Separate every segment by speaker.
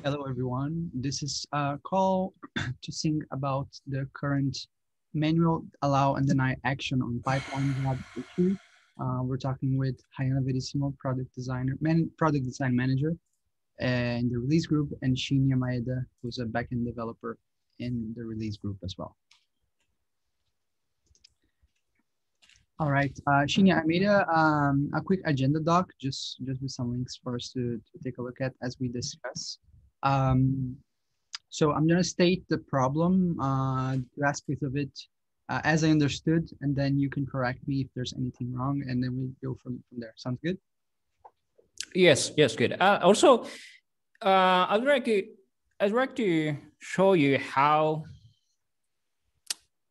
Speaker 1: Hello, everyone. This is a call to sing about the current manual allow and deny action on pipeline job issue. We're talking with Rayana Verissimo, product design manager in the release group, and Shinya Maeda, who's a backend developer in the release group as well. All right, Shinya, I made a quick agenda doc, just with some links for us to take a look at as we discuss. So I'm gonna state the problem, the aspect of it as I understood, and then you can correct me if there's anything wrong, and then we go from there. Sounds good?
Speaker 2: Yes, good. Also, I'd like to show you how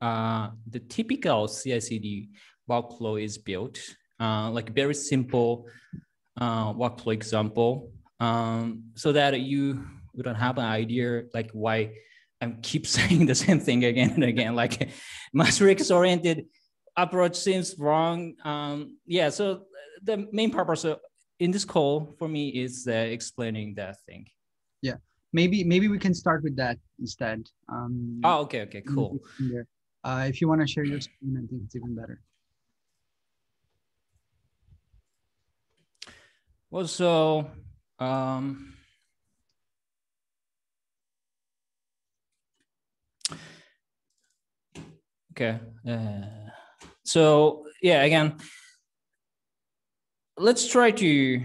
Speaker 2: the typical CICD workflow is built, like very simple workflow example, so that you don't have an idea like why I keep saying the same thing again and again, like matrix-oriented approach seems wrong. Yeah, so the main purpose in this call for me is explaining that thing.
Speaker 1: Yeah, maybe we can start with that instead.
Speaker 2: Oh, okay, cool.
Speaker 1: If you want to share your screen, I think it's even better.
Speaker 2: Well, so okay, so yeah, again, let's try to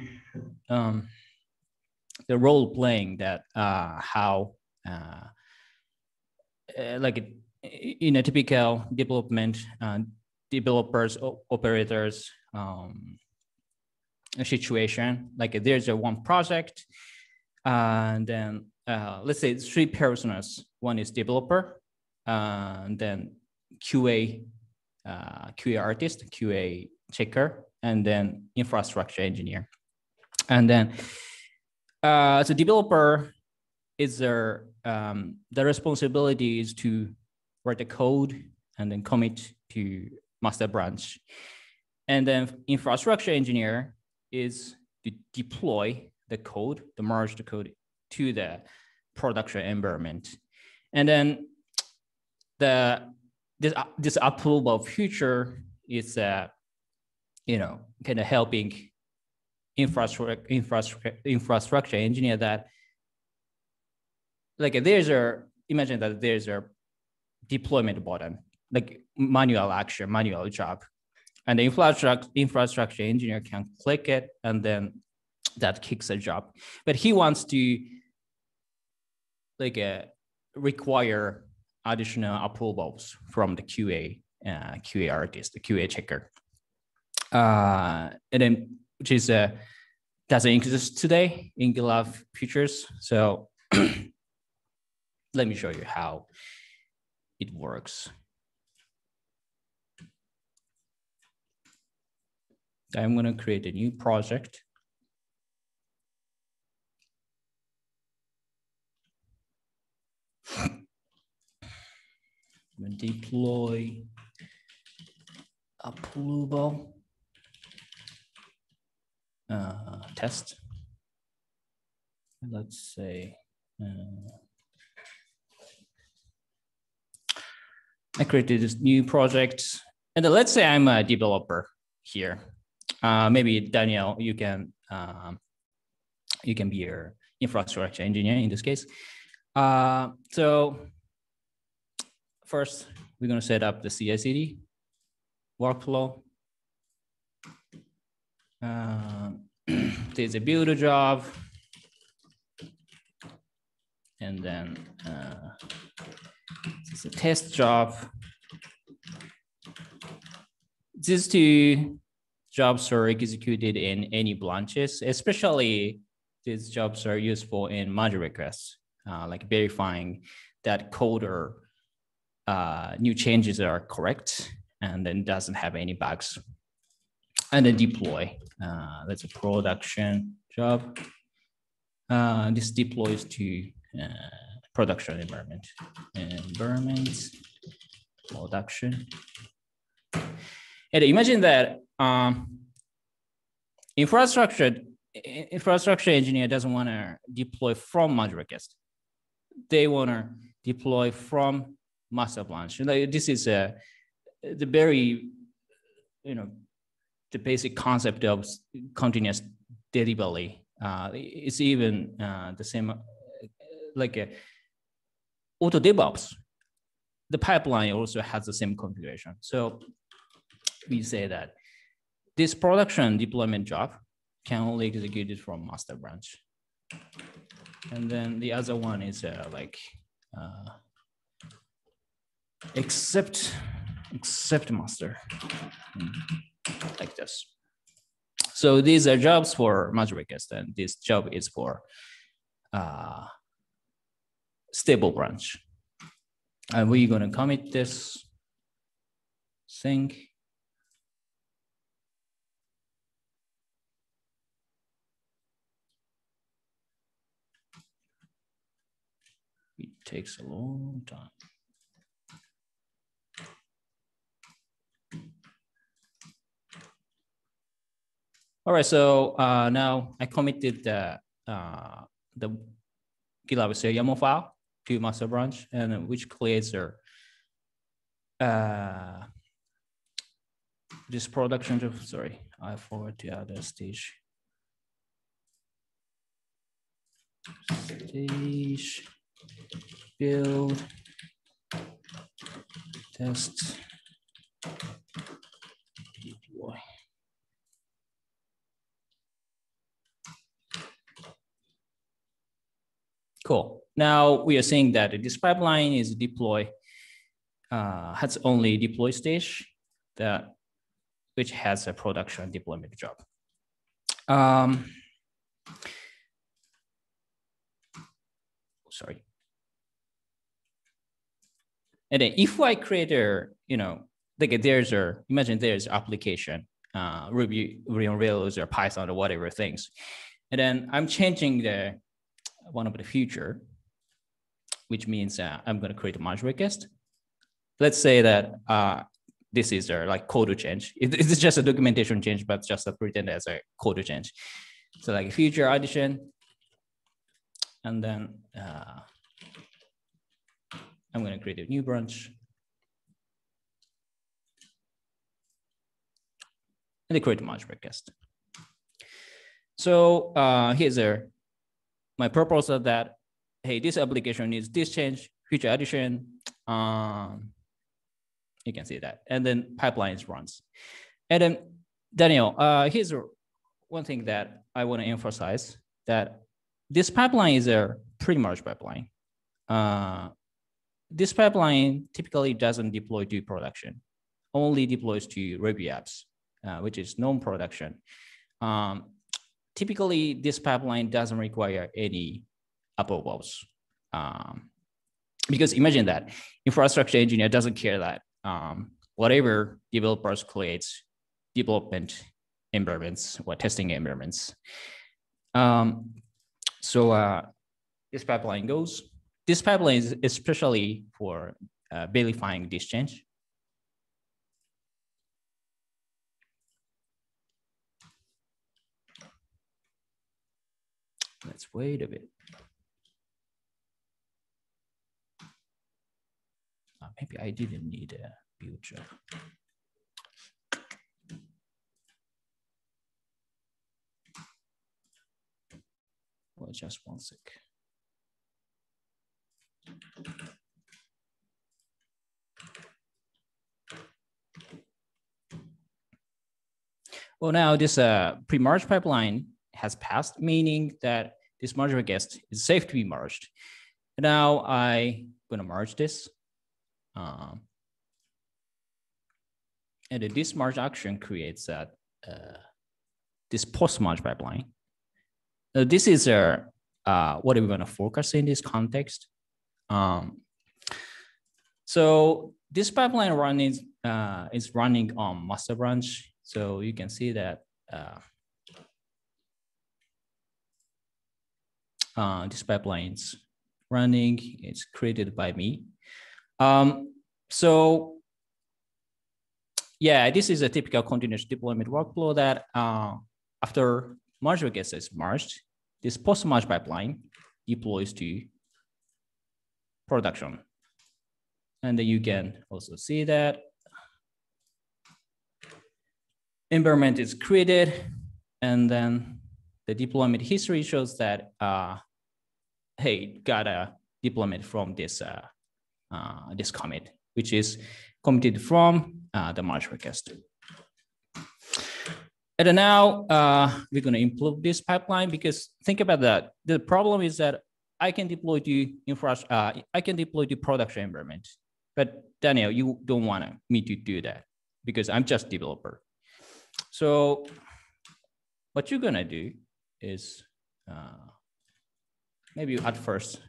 Speaker 2: the role playing that how like in a typical development developers operators situation, like there's a one project and then let's say 3 personas. One is developer, and then QA artist, QA checker, and then infrastructure engineer. And then as a developer, is there the responsibility is to write the code and then commit to master branch. And then infrastructure engineer is to deploy the code, to merge the code to the production environment. And then this approval feature is kind of helping infrastructure engineer that like imagine that there's a deployment button, like manual action, manual job. And the infrastructure engineer can click it and then that kicks a job. But he wants to like require additional approvals from the QA artist, the QA checker. And then which is doesn't exist today in GitLab features. So let me show you how it works. I'm going to create a new project. I'm going to deploy approval test. Let's say I created this new project, and then let's say I'm a developer here. Maybe Daniel, you can be your infrastructure engineer in this case. So first, we're going to set up the CICD workflow. There's a builder job, and then it's a test job. These 2 jobs are executed in any branches, especially these jobs are useful in merge requests, like verifying that code or new changes are correct and then doesn't have any bugs. And then deploy, that's a production job. This deploys to production environment, production. And imagine that infrastructure infrastructure engineer doesn't want to deploy from merge request. They want to deploy from master branch. Like, this is the very, the basic concept of continuous delivery. It's even the same, like auto DevOps. The pipeline also has the same configuration. So we say that this production deployment job can only execute it from master branch. And then the other one is except master, like this. So these are jobs for merge request, and this job is for stable branch. And we're gonna commit this thing. It takes a long time. All right, so now I committed the GitLab YAML file to master branch, and which creates this production of, sorry, I forgot to add a stage. Stage, build, test, deploy. Cool. Now we are saying that this pipeline is deploy, has only deploy stage which has a production deployment job. Sorry. And then if I create a, like imagine there's application, Ruby on Rails or Python or whatever things. And then I'm changing one of the feature, which means I'm going to create a merge request. Let's say that this is like code change. It's just a documentation change, but just pretend as a code change. So like feature addition, and then I'm going to create a new branch. And create a merge request. So here's my purpose of that. Hey, this application needs this change, feature addition. You can see that. And then pipelines runs. And then Daniel, here's one thing that I want to emphasize, that this pipeline is a pre-merge pipeline. This pipeline typically doesn't deploy to production, only deploys to review apps, which is non-production. Typically, this pipeline doesn't require any approvals. Because imagine that infrastructure engineer doesn't care that whatever developers creates development environments or testing environments. So this pipeline goes. This pipeline is especially for verifying this change. Let's wait a bit. Maybe I didn't need a build job. Well, just one sec. Well, now this pre-merge pipeline has passed, meaning that this merge request is safe to be merged. Now I'm going to merge this. And this merge action creates this post-merge pipeline. This is what we're going to focus in this context. So this pipeline is running on master branch. So you can see that this pipeline is running. It's created by me. So yeah, this is a typical continuous deployment workflow that after merge request is merged, this post-merge pipeline deploys to production. And then you can also see that environment is created, and then the deployment history shows that, hey, got a deployment from this, this commit, which is committed from the merge request. And now we're going to improve this pipeline, because think about that. The problem is that I can deploy to infrastructure, I can deploy to production environment, but Daniel, you don't want me to do that because I'm just developer. So what you're gonna do is maybe at first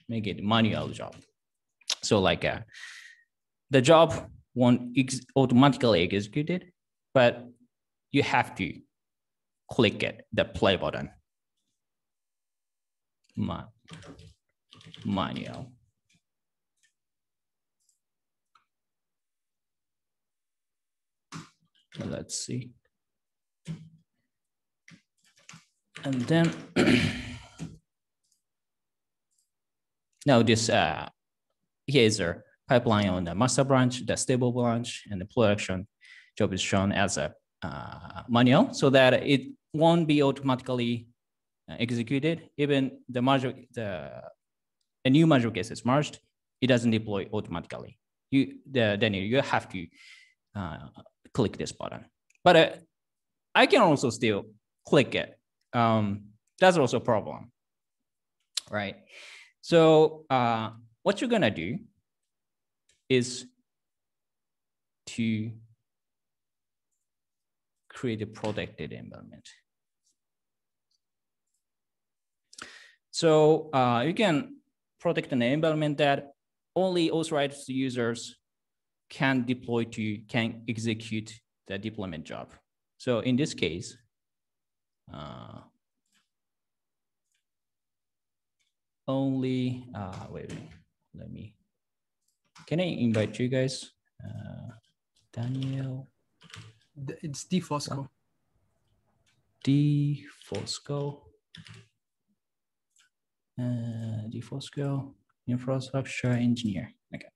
Speaker 2: make it manual job. So like the job won't automatically execute it, but you have to click it, the play button. Manual. Let's see. And then now this here is a pipeline on the master branch, the stable branch, and the production job is shown as a manual, so that it won't be automatically executed. Even the merge, a new merge case is merged, it doesn't deploy automatically. Then you have to click this button. But I can also still click it. That's also a problem, right? So what you're gonna do is to create a protected environment. So you can protect an environment that only authorized users can deploy to, can execute the deployment job. So in this case, only, wait, let me, can I invite you guys? Daniel.
Speaker 1: It's D Fosco.
Speaker 2: D Fosco. D Fosco, infrastructure engineer. Okay.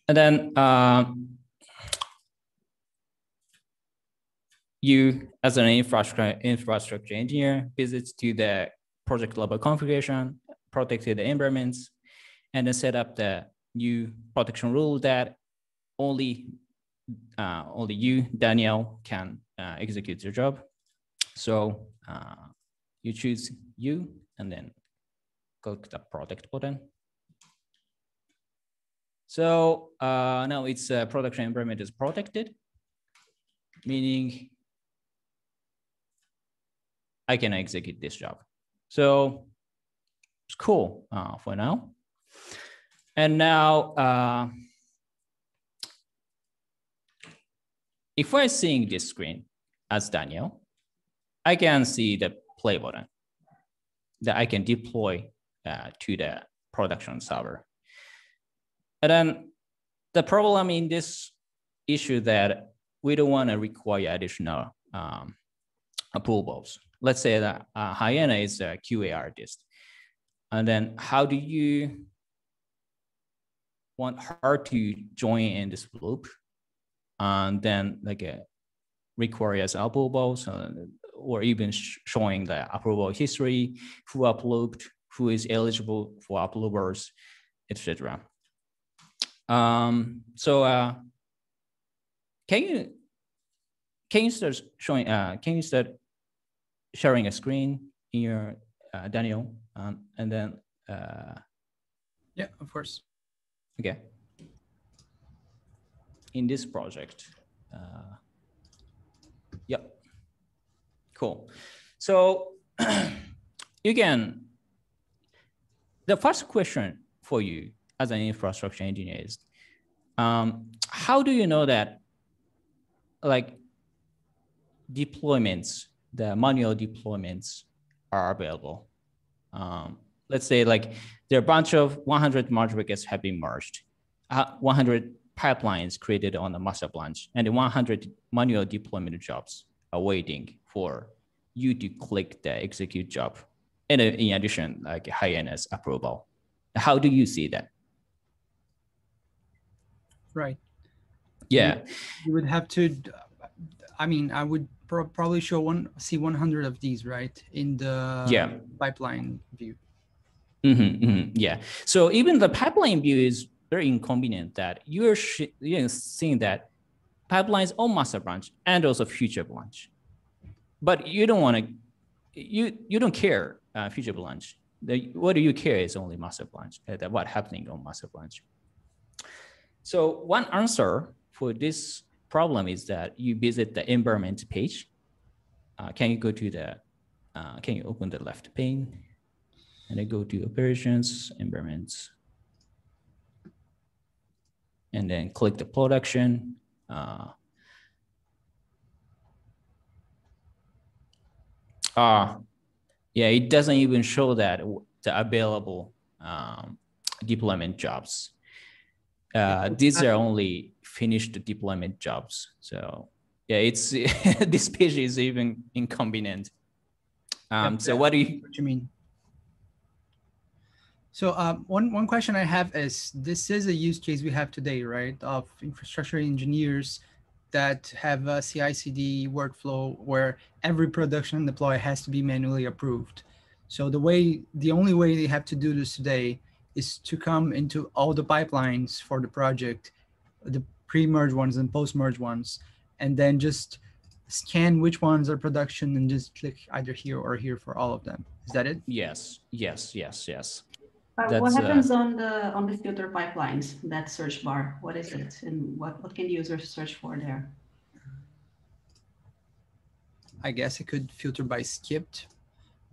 Speaker 2: And then you, as an infrastructure engineer, visits to the project level configuration, protected environments, and then set up the new protection rule that only you, Daniel, can execute your job. So you choose you, and then click the protect button. So now its production environment is protected, meaning I can execute this job. So it's cool for now. And now, if I'm seeing this screen as Daniel, I can see the play button that I can deploy to the production server. And then the problem in this issue that we don't want to require additional approvals. Let's say that Rayana is a QA artist. And then how do you want her to join in this loop? And then like requires approvals, or even showing the approval history, who approved, who is eligible for approvals, etc. So can you start showing? Can you start sharing a screen in your Daniel, and then?
Speaker 1: Yeah, of course.
Speaker 2: Okay. In this project, yep. Cool. So you can. The first question for you as an infrastructure engineer is, how do you know that, like, deployments, the manual deployments are available? let's say like there are a bunch of 100 merge requests have been merged, 100 pipelines created on the master branch, and 100 manual deployment jobs are waiting for you to click the execute job. And in addition, like Hyannis approval. How do you see that?
Speaker 1: Right.
Speaker 2: Yeah.
Speaker 1: You would have to, I mean, I would probably see 100 of these, right? In the pipeline view.
Speaker 2: Yeah. So even the pipeline view is very inconvenient that you're seeing that pipelines on master branch and also future branch, but you don't want to, you don't care future branch. What do you care is only master branch, that what happening on master branch. So one answer for this problem is that you visit the environment page. Can you go to the, can you open the left pane? And then go to operations, environments, and then click the production. Yeah, it doesn't even show that the available deployment jobs. These are only finished deployment jobs. So yeah, it's this page is even inconvenient. So what do you
Speaker 1: mean? So one question I have is, this is a use case we have today, right? Of infrastructure engineers that have a CICD workflow where every production deploy has to be manually approved. So the only way they have to do this today is to come into all the pipelines for the project, the pre-merge ones and post-merge ones, and then just scan which ones are production and just click either here or here for all of them. Is that it?
Speaker 2: Yes.
Speaker 3: What happens on the filter pipelines, that search bar? What is it, and what can the user search for there?
Speaker 1: I guess it could filter by skipped,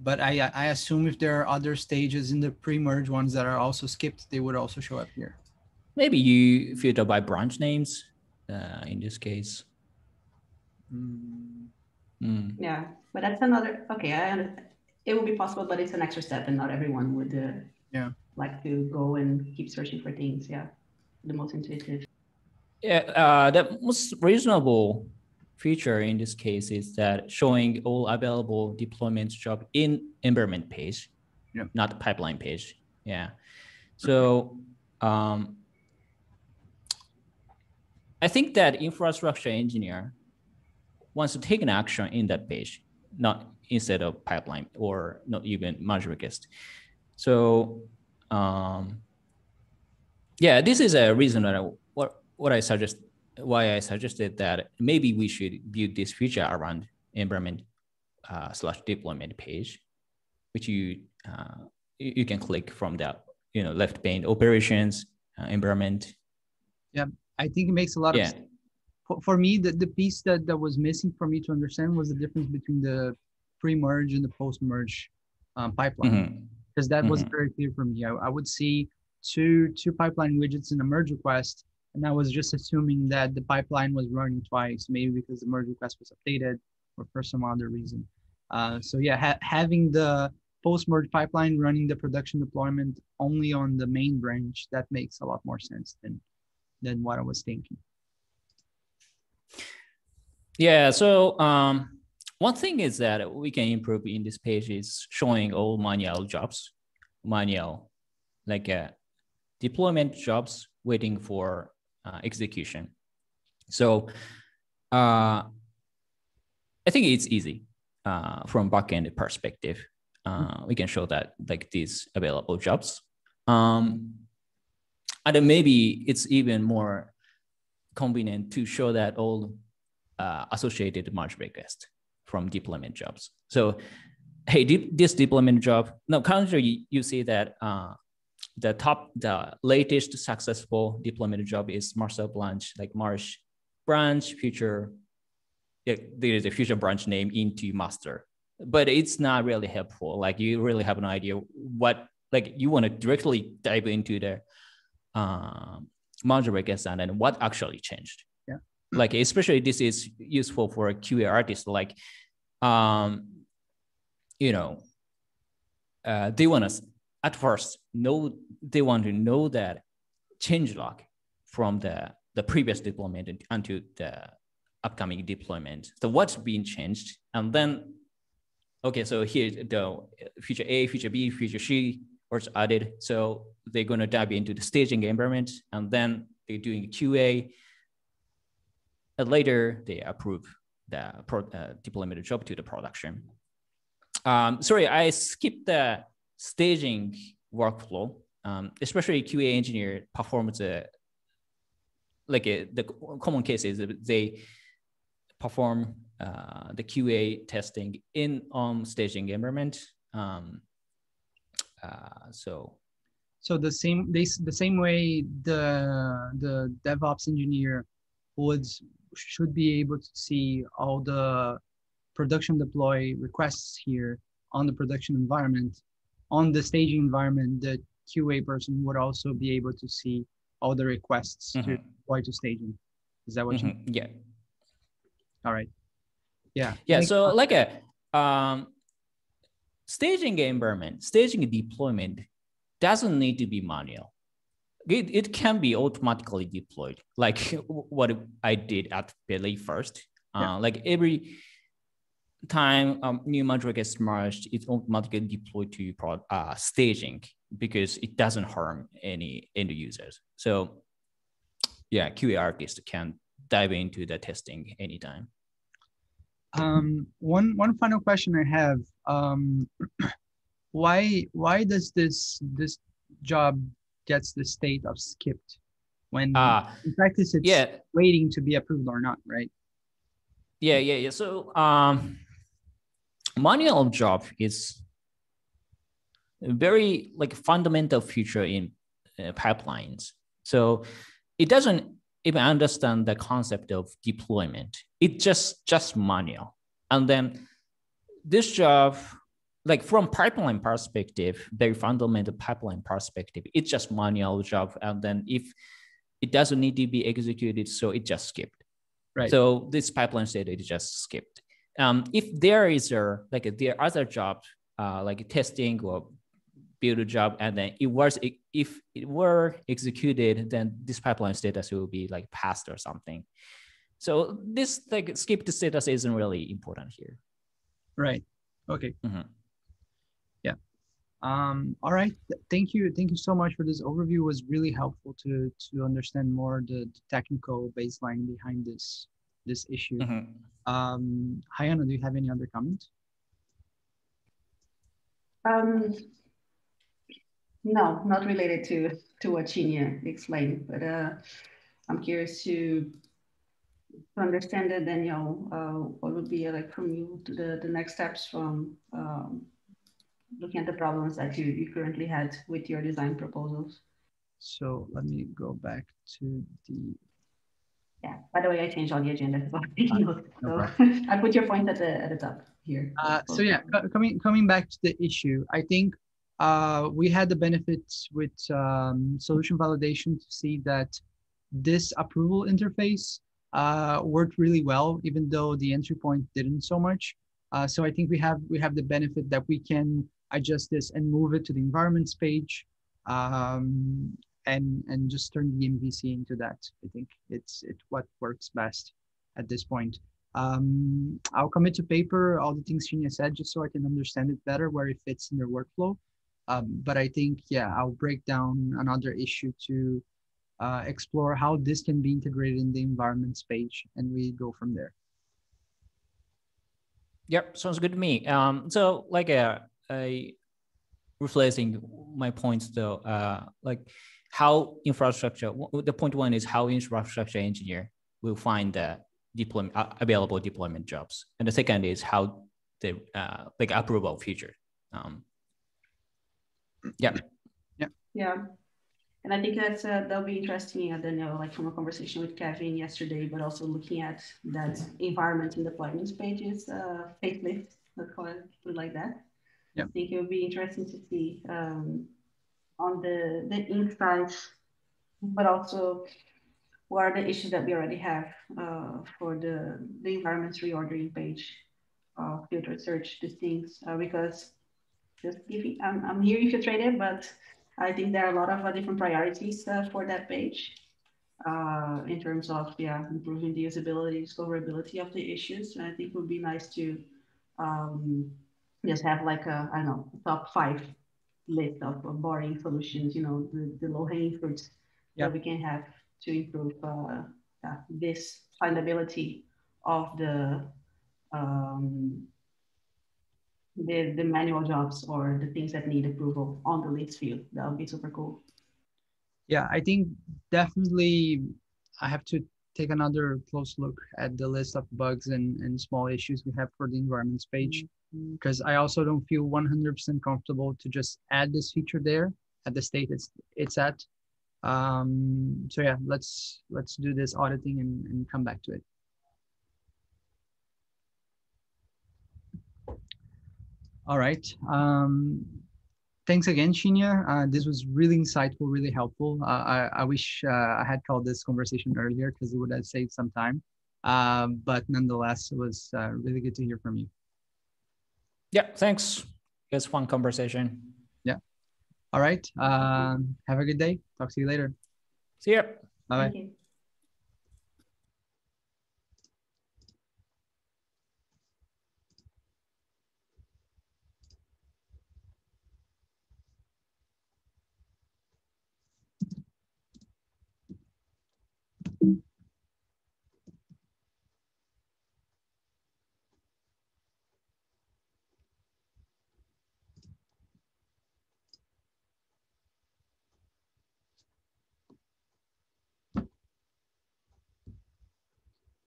Speaker 1: but I assume if there are other stages in the pre-merge ones that are also skipped, they would also show up here.
Speaker 2: Maybe you filter by branch names in this case.
Speaker 3: Yeah, but that's another, okay, it would be possible, but it's an extra step and not everyone would like to go and keep searching for things. Yeah, the most intuitive.
Speaker 2: Yeah, the most reasonable feature in this case is that showing all available deployment job in environment page, not the pipeline page. Yeah. So I think that infrastructure engineer wants to take an action in that page, not instead of pipeline or not even merge request. So yeah, this is a reason that why I suggested that maybe we should build this feature around environment / deployment page, which you can click from the left pane, operations, environment.
Speaker 1: Yeah, I think it makes a lot of sense. For me, the piece that was missing for me to understand was the difference between the pre-merge and the post-merge pipeline, because that wasn't very clear for me. I would see two pipeline widgets in a merge request, and I was just assuming that the pipeline was running twice, maybe because the merge request was updated or for some other reason. So yeah, having the post-merge pipeline running the production deployment only on the main branch, that makes a lot more sense than what I was thinking.
Speaker 2: Yeah, so one thing is that we can improve in this page is showing all manual jobs, like deployment jobs waiting for execution. So I think it's easy from backend perspective. We can show that like these available jobs. And then maybe it's even more convenient to show that all associated merge request from deployment jobs. So, hey, this deployment job, now currently you see that the latest successful deployment job is master branch, like Marsh branch future. Yeah, there is a future branch name into master, but it's not really helpful. Like you really have no idea what, like you want to directly dive into the merge request and then what actually changed.
Speaker 1: Yeah.
Speaker 2: Like, especially this is useful for a QA artist, like, they want to at first they want to know that change log from the previous deployment until the upcoming deployment. So what's being changed, and then okay, so here the feature A, feature B, feature C was added. So they're going to dive into the staging environment, and then they're doing QA. And later they approve the deployment job to the production. Sorry, I skipped the staging workflow. Especially QA engineer performs the common case is they perform the QA testing in staging environment.
Speaker 1: So the same way the DevOps engineer should be able to see all the production deploy requests here on the production environment. On the staging environment, the QA person would also be able to see all the requests to deploy to staging. Is that what you mean?
Speaker 2: Yeah.
Speaker 1: All right. Yeah.
Speaker 2: Yeah. So like a staging environment, staging deployment doesn't need to be manual. It can be automatically deployed, like what I did at Billy first. Like every time new module gets merged, it's automatically deployed to staging because it doesn't harm any end users. So yeah, QA artists can dive into the testing anytime.
Speaker 1: One final question I have. Why does this job gets the state of skipped when in practice it's waiting to be approved or not, right?
Speaker 2: Yeah. So manual job is a very fundamental feature in pipelines. So it doesn't even understand the concept of deployment. It's just manual. And then this job, from pipeline perspective, very fundamental pipeline perspective, it's just manual job. And then if it doesn't need to be executed, so it just skipped. Right. So this pipeline state, it just skipped. If there is there are other jobs like testing or build a job, and then if it were executed, then this pipeline status will be passed or something. So this skipped status isn't really important here.
Speaker 1: Right. Okay. Yeah. All right. Thank you so much for this overview. It was really helpful to understand more the technical baseline behind this issue. Rayana, do you have any other comments?
Speaker 3: No, not related to what Shinya explained, but I'm curious to understand it, Daniel. What would be from you to the next steps from looking at the problems that you currently had with your design proposals?
Speaker 1: So let me go back to the.
Speaker 3: Yeah. By the way, I changed all the agenda. So I put your point at the top here.
Speaker 1: So yeah, coming back to the issue, I think we had the benefits with solution validation to see that this approval interface worked really well, even though the entry point didn't so much. So I think we have the benefit that we can adjust this and move it to the environments page, and just turn the MVC into that. I think it's what works best at this point. I'll commit to paper all the things Shinya said, just so I can understand it better, where it fits in their workflow. But I think, yeah, I'll break down another issue to explore how this can be integrated in the environments page, and we go from there.
Speaker 2: Yep, sounds good to me. So rephrasing my points though, how infrastructure, the point one is how infrastructure engineer will find the available deployment jobs. And the second is how the approval feature. Yeah.
Speaker 3: And I think that'll be interesting, Daniel, from a conversation with Kevin yesterday, but also looking at that environment and deployments pages, facelift, let's call it like that. I think it would be interesting to see on the insights, but also what are the issues that we already have for the environments reordering page, filtered search, these things, because just giving, I'm here infiltrated, but I think there are a lot of different priorities for that page in terms of, improving the usability, discoverability of the issues. And I think it would be nice to just have like a, I don't know, top 5 list of boring solutions, you know, the low-hanging fruits that we can have to improve this findability of the manual jobs or the things that need approval on the leads field. That would be super cool.
Speaker 1: Yeah, I think definitely I have to take another close look at the list of bugs and small issues we have for the environments page, because I also don't feel 100% comfortable to just add this feature there at the state it's at. So yeah, let's do this auditing and come back to it. All right. Thanks again, Shinya. This was really insightful, really helpful. I wish I had called this conversation earlier because it would have saved some time. But nonetheless, it was really good to hear from you.
Speaker 2: Yeah, thanks. It was fun conversation.
Speaker 1: Yeah. All right. Have a good day. Talk to you later.
Speaker 2: See ya.
Speaker 1: Bye-bye.